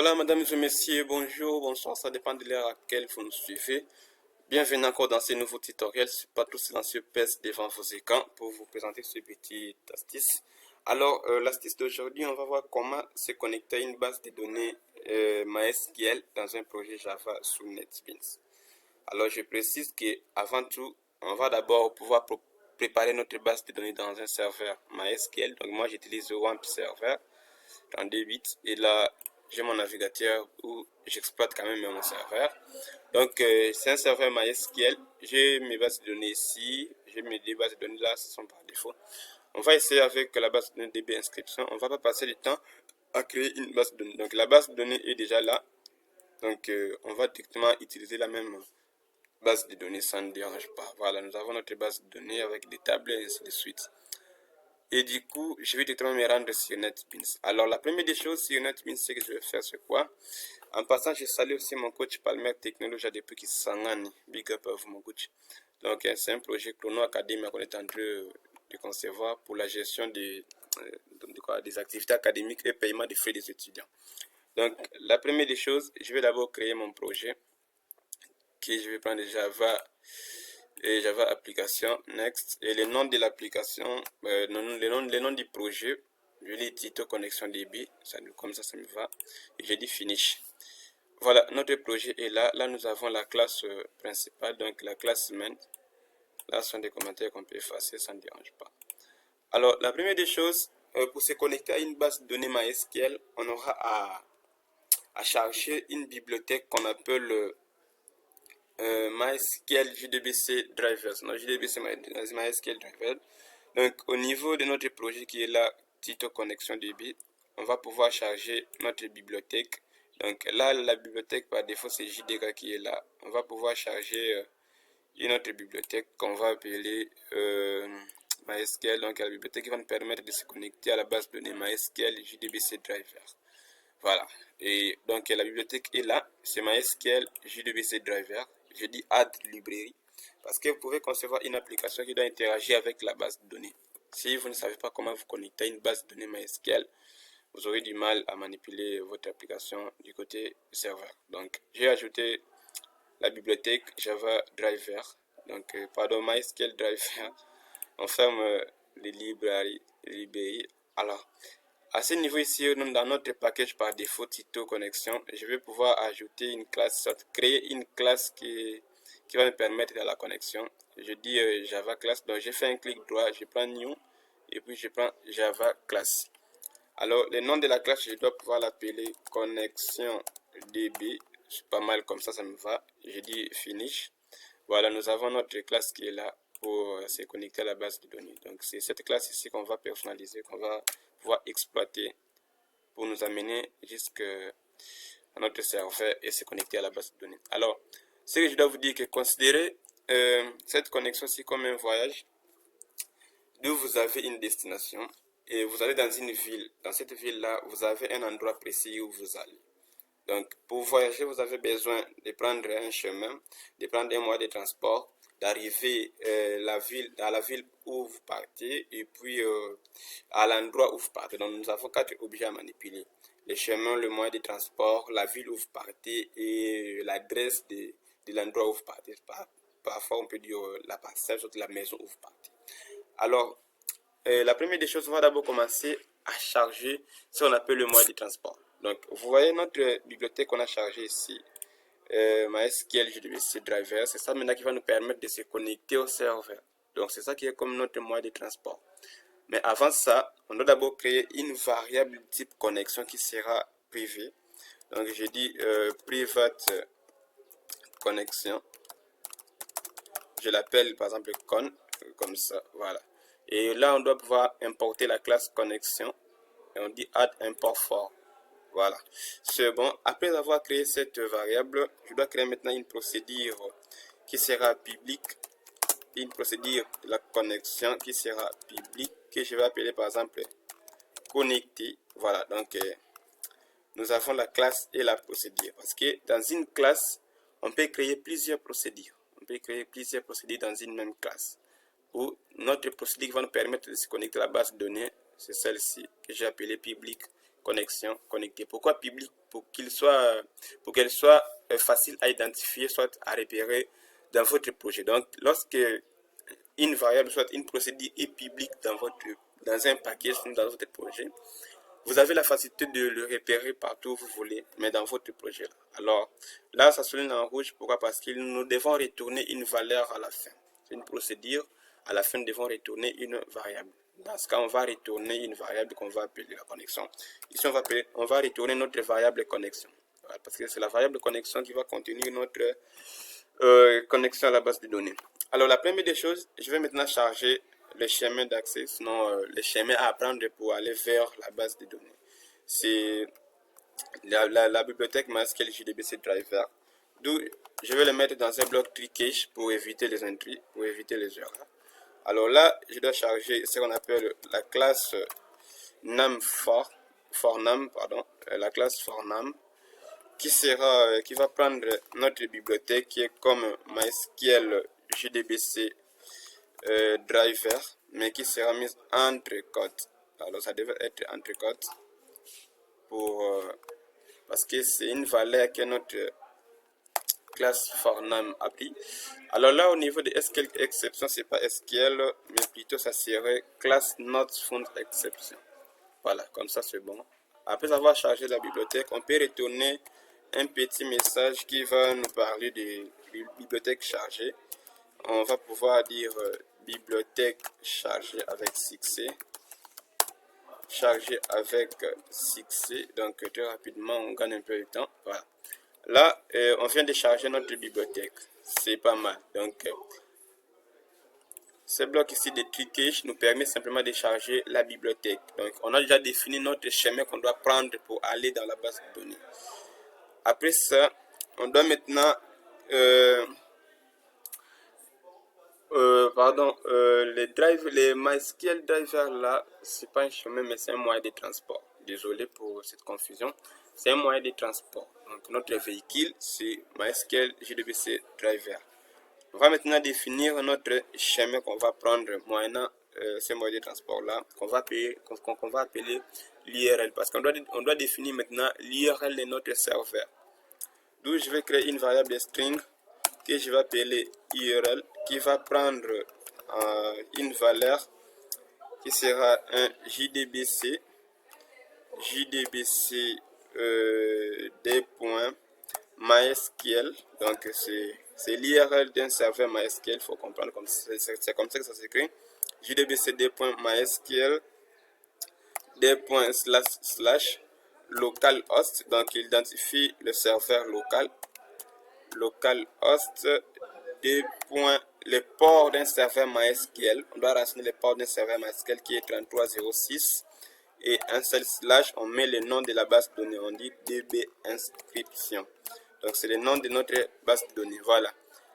Voilà, mesdames et messieurs, bonjour, bonsoir, ça dépend de l'heure à laquelle vous nous suivez. Bienvenue encore dans ce nouveau tutoriel. Je suis pas tout silencieux, pèse devant vos écrans pour vous présenter ce petit astuce. Alors, l'astuce d'aujourd'hui, on va voir comment se connecter à une base de données MySQL dans un projet Java sous NetBeans. Alors, je précise qu'avant tout, on va d'abord pouvoir préparer notre base de données dans un serveur MySQL. Donc, moi, j'utilise le WAMP server dans 2 bits et là, j'ai mon navigateur où j'exploite quand même mon serveur. Donc, c'est un serveur MySQL. J'ai mes bases de données ici. J'ai mes deux bases de données là, ce sont par défaut. On va essayer avec la base de données DB inscription. On va pas passer du temps à créer une base de données. Donc, la base de données est déjà là. Donc, on va directement utiliser la même base de données, ça ne dérange pas. Voilà, nous avons notre base de données avec des tables et ainsi de suite. Et du coup, je vais directement me rendre sur NetBeans. Alors, la première des choses sur NetBeans, ce que je vais faire, c'est quoi? En passant, je salue aussi mon coach Palmer Technologie depuis qu'il s'engane. Big up à vous, mon coach. Donc, c'est un projet Chrono Academy qu'on est en train de concevoir pour la gestion des activités académiques et paiement des frais des étudiants. Donc, la première des choses, je vais d'abord créer mon projet que je vais prendre Java et Java application next et le nom de l'application, le nom du projet, je dis Tito connexion DB, comme ça me va, et je dis finish. Voilà, notre projet est là. Là, nous avons la classe principale, donc la classe main. Là, ce sont des commentaires qu'on peut effacer, ça ne dérange pas. Alors, la première des choses, pour se connecter à une base de données MySQL, on aura à charger une bibliothèque qu'on appelle MySQL JDBC Drivers. Non, JDBC MySQL Drivers. Donc, au niveau de notre projet qui est là, Tito Connexion DB, on va pouvoir charger notre bibliothèque. Donc là, la bibliothèque par défaut, c'est JDK qui est là. On va pouvoir charger une autre bibliothèque qu'on va appeler MySQL. Donc la bibliothèque qui va nous permettre de se connecter à la base de données MySQL JDBC Driver. Voilà. Et donc la bibliothèque est là. C'est MySQL JDBC Driver. Je dis add librairie parce que vous pouvez concevoir une application qui doit interagir avec la base de données. Si vous ne savez pas comment vous connecter à une base de données MySQL, vous aurez du mal à manipuler votre application du côté serveur. Donc, j'ai ajouté la bibliothèque Java Driver. Donc, pardon, MySQL Driver. On ferme les librairies. Alors, à ce niveau ici, dans notre package par défaut Tito Connexion, je vais pouvoir ajouter une classe, créer une classe qui va me permettre de la connexion. Je dis Java Class. Donc, j'ai fait un clic droit, je prends New et puis je prends Java Class. Alors, le nom de la classe, je dois pouvoir l'appeler connexion DB. C'est pas mal comme ça me va. Je dis finish. Voilà, nous avons notre classe qui est là pour se connecter à la base de données. Donc, c'est cette classe ici qu'on va personnaliser, qu'on va pouvoir exploiter pour nous amener jusqu'à notre serveur et se connecter à la base de données. Alors, ce que je dois vous dire, que considérez cette connexion-ci comme un voyage d'où vous avez une destination. Et vous allez dans une ville. Dans cette ville-là, vous avez un endroit précis où vous allez. Donc, pour voyager, vous avez besoin de prendre un chemin, de prendre un moyen de transport, d'arriver dans la ville où vous partez et puis à l'endroit où vous partez. Donc, nous avons 4 objets à manipuler. Le chemin, le moyen de transport, la ville où vous partez et l'adresse de l'endroit où vous partez. Parfois, on peut dire la parcelle, surtout la maison où vous partez. Alors, la première des choses, on va d'abord commencer à charger ce qu'on appelle le moyen de transport. Donc, vous voyez notre bibliothèque qu'on a chargée ici, MySQL JDBC Driver. C'est ça maintenant qui va nous permettre de se connecter au serveur. Donc, c'est ça qui est comme notre moyen de transport. Mais avant ça, on doit d'abord créer une variable type connexion qui sera privée. Donc, je dis private connexion. Je l'appelle par exemple con, comme ça, voilà. Et là, on doit pouvoir importer la classe connexion. Et on dit add import for. Voilà. C'est bon. Après avoir créé cette variable, je dois créer maintenant une procédure qui sera publique. Une procédure de la connexion qui sera publique. Que je vais appeler par exemple connecter. Voilà. Donc, nous avons la classe et la procédure. Parce que dans une classe, on peut créer plusieurs procédures. On peut créer plusieurs procédures dans une même classe. Où notre procédure qui va nous permettre de se connecter à la base de données, c'est celle-ci que j'ai appelée public connexion connectée. Pourquoi public? Pour qu'elle soit facile à identifier, soit à repérer dans votre projet. Donc, lorsque une variable, soit une procédure est publique dans un paquet, dans votre projet, vous avez la facilité de le repérer partout où vous voulez, mais dans votre projet. Alors, là, ça souligne en rouge. Pourquoi? Parce que nous devons retourner une valeur à la fin. C'est une procédure. À la fin, nous devons retourner une variable. Dans ce cas, on va retourner une variable qu'on va appeler la connexion. Ici, on va retourner notre variable connexion. Voilà, parce que c'est la variable connexion qui va contenir notre connexion à la base de données. Alors, la première des choses, je vais maintenant charger le chemin d'accès, sinon le chemin à apprendre pour aller vers la base de données. C'est la bibliothèque MySQL JDBC Driver. D'où je vais le mettre dans un bloc tricache pour éviter les intrus, pour éviter les erreurs. Alors là, je dois charger ce qu'on appelle la classe NumForNum, la classe forNum, qui va prendre notre bibliothèque qui est comme MySQL JDBC driver, mais qui sera mise entre cotes. Alors ça devait être entre cotes parce que c'est une valeur que notre classe forNum a pris. Alors là, au niveau de SQL exception, c'est pas SQL, mais plutôt ça serait class not found exception. Voilà, comme ça c'est bon. Après avoir chargé la bibliothèque, on peut retourner un petit message qui va nous parler de bibliothèque chargée. On va pouvoir dire bibliothèque chargée avec succès. Chargée avec succès. Donc très rapidement, on gagne un peu de temps. Voilà. Là, on vient de charger notre bibliothèque. C'est pas mal. Donc, ce bloc ici de tricache nous permet simplement de charger la bibliothèque. Donc, on a déjà défini notre chemin qu'on doit prendre pour aller dans la base de données. Après ça, on doit maintenant les MySQL driver là, c'est pas un chemin, mais c'est un moyen de transport. Désolé pour cette confusion. C'est un moyen de transport. Donc notre véhicule, c'est MySQL JDBC driver. On va maintenant définir notre chemin qu'on va prendre moyennant ce moyen de transport là, qu'on va appeler l'URL, parce qu'on doit définir maintenant l'URL de notre serveur. D'où je vais créer une variable string que je vais appeler URL, qui va prendre une valeur qui sera un JDBC des points MySQL. Donc c'est l'URL d'un serveur MySQL, il faut comprendre, c'est comme ça que ça s'écrit. JDBC des points MySQL des points / localhost, donc il identifie le serveur localhost des points les ports d'un serveur MySQL. On doit renseigner les ports d'un serveur MySQL qui est 3306 et un seul / on met le nom de la base de données, on dit db inscription. Donc c'est le nom de notre base de données. Voilà.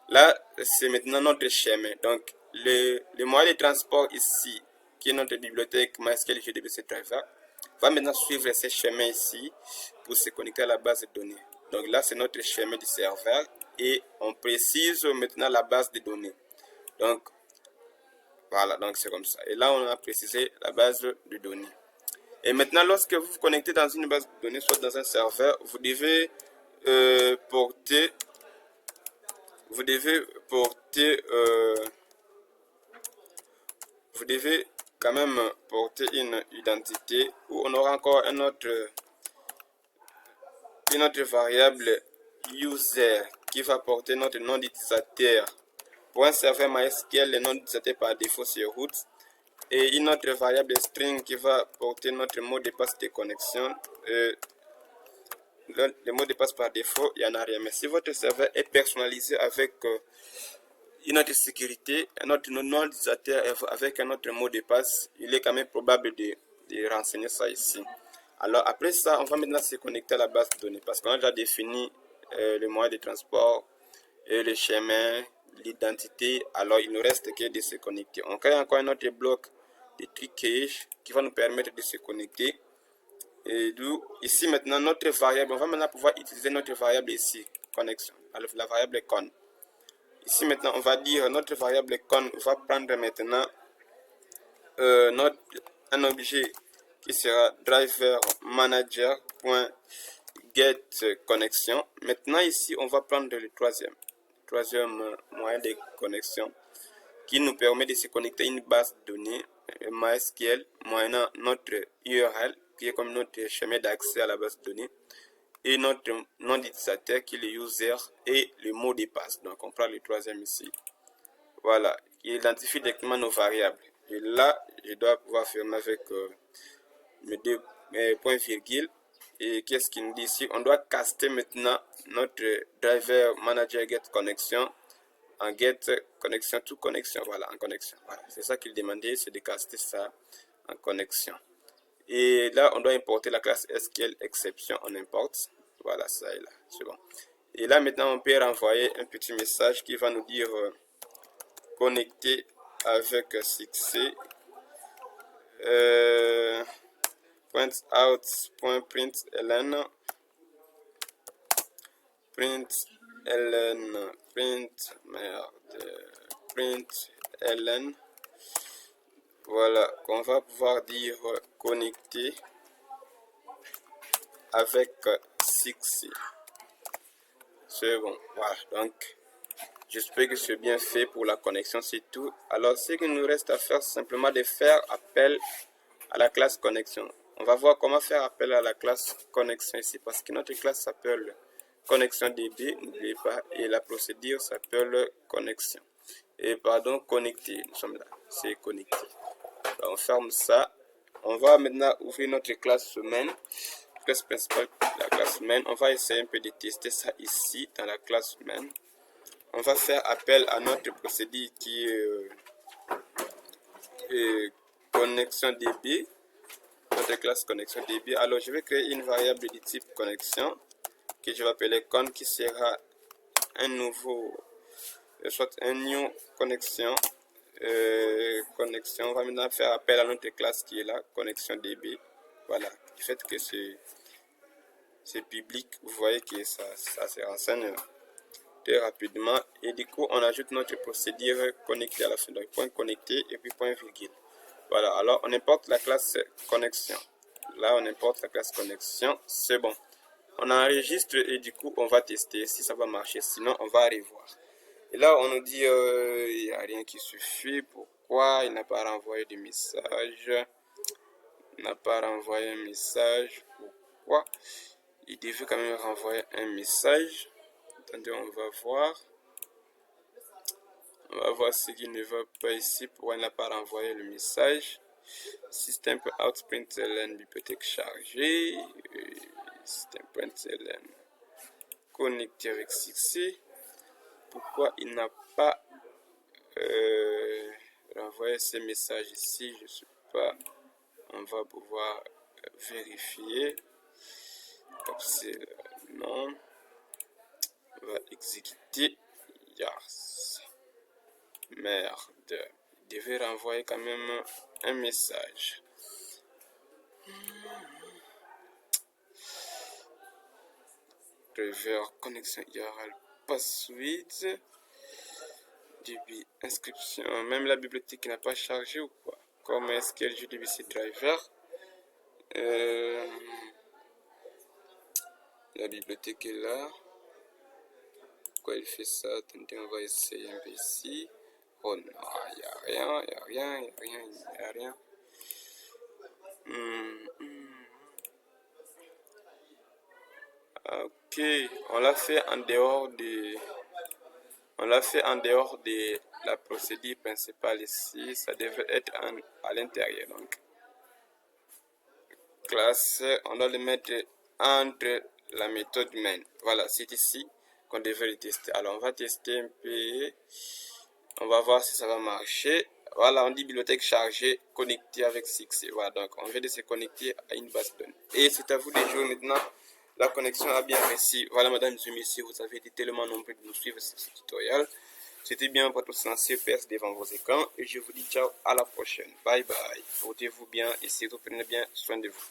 Là, c'est maintenant notre chemin. Donc le moyen de transport ici, qui est notre bibliothèque MySQL JDBC Driver, va maintenant suivre ce chemin ici pour se connecter à la base de données. Donc là, c'est notre chemin du serveur et on précise maintenant la base de données. Donc voilà, donc c'est comme ça. Et là, on a précisé la base de données. Et maintenant, lorsque vous vous connectez dans une base de données, soit dans un serveur, vous devez quand même porter une identité où on aura encore une autre variable user qui va porter notre nom d'utilisateur. Pour un serveur MySQL, le nom d'utilisateur par défaut c'est root. Et une autre variable string qui va porter notre mot de passe de connexion. Le mot de passe par défaut, il n'y en a rien. Mais si votre serveur est personnalisé avec une autre sécurité, un autre nom d'utilisateur avec un autre mot de passe, il est quand même probable de renseigner ça ici. Alors après ça, on va maintenant se connecter à la base de données parce qu'on a déjà défini le moyen de transport, le chemin, l'identité. Alors il ne reste que de se connecter. On crée encore un autre bloc de tricache qui va nous permettre de se connecter. Et d'où ici maintenant notre variable, on va maintenant pouvoir utiliser notre variable ici, connexion, alors la variable con. Ici maintenant on va dire notre variable con va prendre maintenant un objet qui sera driver manager.getConnexion. Maintenant ici, on va prendre le troisième moyen de connexion qui nous permet de se connecter à une base de données MySQL moyennant notre URL qui est comme notre chemin d'accès à la base de données et notre nom d'utilisateur qui est le user et le mot de passe. Donc on prend le troisième ici. Voilà, il identifie directement nos variables. Et là, je dois pouvoir fermer avec mes deux points virgule. Et qu'est-ce qu'il nous dit ici? On doit caster maintenant notre driver manager get connexion en get connexion to connexion. Voilà, en connexion. Voilà, c'est ça qu'il demandait, c'est de caster ça en connexion. Et là, on doit importer la classe SQL exception. On importe. Voilà, ça est là. C'est bon. Et là, maintenant, on peut renvoyer un petit message qui va nous dire connecter avec succès. .out.println println voilà, qu'on va pouvoir dire connecter avec succès. C'est bon, voilà, donc j'espère que c'est bien fait pour la connexion, c'est tout. Alors ce qu'il nous reste à faire, c'est simplement de faire appel à la classe connexion. On va voir comment faire appel à la classe connexion ici, parce que notre classe s'appelle connexion DB, n'oubliez pas, et la procédure s'appelle connexion. Et pardon, connecter, nous sommes là, c'est connecter. Alors, on ferme ça. On va maintenant ouvrir notre classe main, classe principale, la classe main. On va essayer un peu de tester ça ici, dans la classe main. On va faire appel à notre procédure qui est connexion DB. Notre classe connexion DB. Alors je vais créer une variable de type connexion que je vais appeler con qui sera un nouveau, soit un new connexion. Connexion. On va maintenant faire appel à notre classe qui est là, connexion DB. Voilà. Du fait que c'est public, vous voyez que ça se renseigne très rapidement. Et du coup, on ajoute notre procédure connectée à la fin. Donc point connecté et puis point virgule. Voilà, alors on importe la classe connexion. Là, on importe la classe connexion. C'est bon. On enregistre et du coup, on va tester si ça va marcher. Sinon, on va revoir. Et là, on nous dit il n'y a rien qui suffit. Pourquoi il n'a pas renvoyé de message? Il n'a pas renvoyé un message. Pourquoi? Il devait quand même renvoyer un message. Attendez, on va voir. On va voir ce qui ne va pas ici. Pourquoi il n'a pas renvoyé le message? System.out.println bibliothèque chargée. System.ln connecté avec succès. Pourquoi il n'a pas renvoyé ce message ici? Je ne sais pas. On va pouvoir vérifier. Non. On va exécuter. Yes. Merde. Il devait renvoyer quand même un message. Driver connexion URL password. DB inscription. Même la bibliothèque n'a pas chargé ou quoi? Comme SQL JDBC driver. La bibliothèque est là. Pourquoi il fait ça? Attendez, on va essayer un peu ici. Oh non, il n'y a rien, il n'y a rien, il n'y a rien, il n'y a rien. Ok, on l'a fait en dehors de... On l'a fait en dehors de la procédure principale ici. Ça devait être à l'intérieur. Donc, classe, on doit le mettre entre la méthode main. Voilà, c'est ici qu'on devait le tester. Alors, on va tester un peu. On va voir si ça va marcher. Voilà, on dit bibliothèque chargée, connectée avec succès. Voilà, donc on vient de se connecter à une base de données. Et c'est à vous de jouer maintenant. La connexion a bien réussi. Voilà, mesdames et messieurs, vous avez été tellement nombreux de nous suivre sur ce tutoriel. C'était bien votre silencieux perce devant vos écrans. Et je vous dis ciao, à la prochaine. Bye bye. Portez-vous bien et surtout prenez bien soin de vous.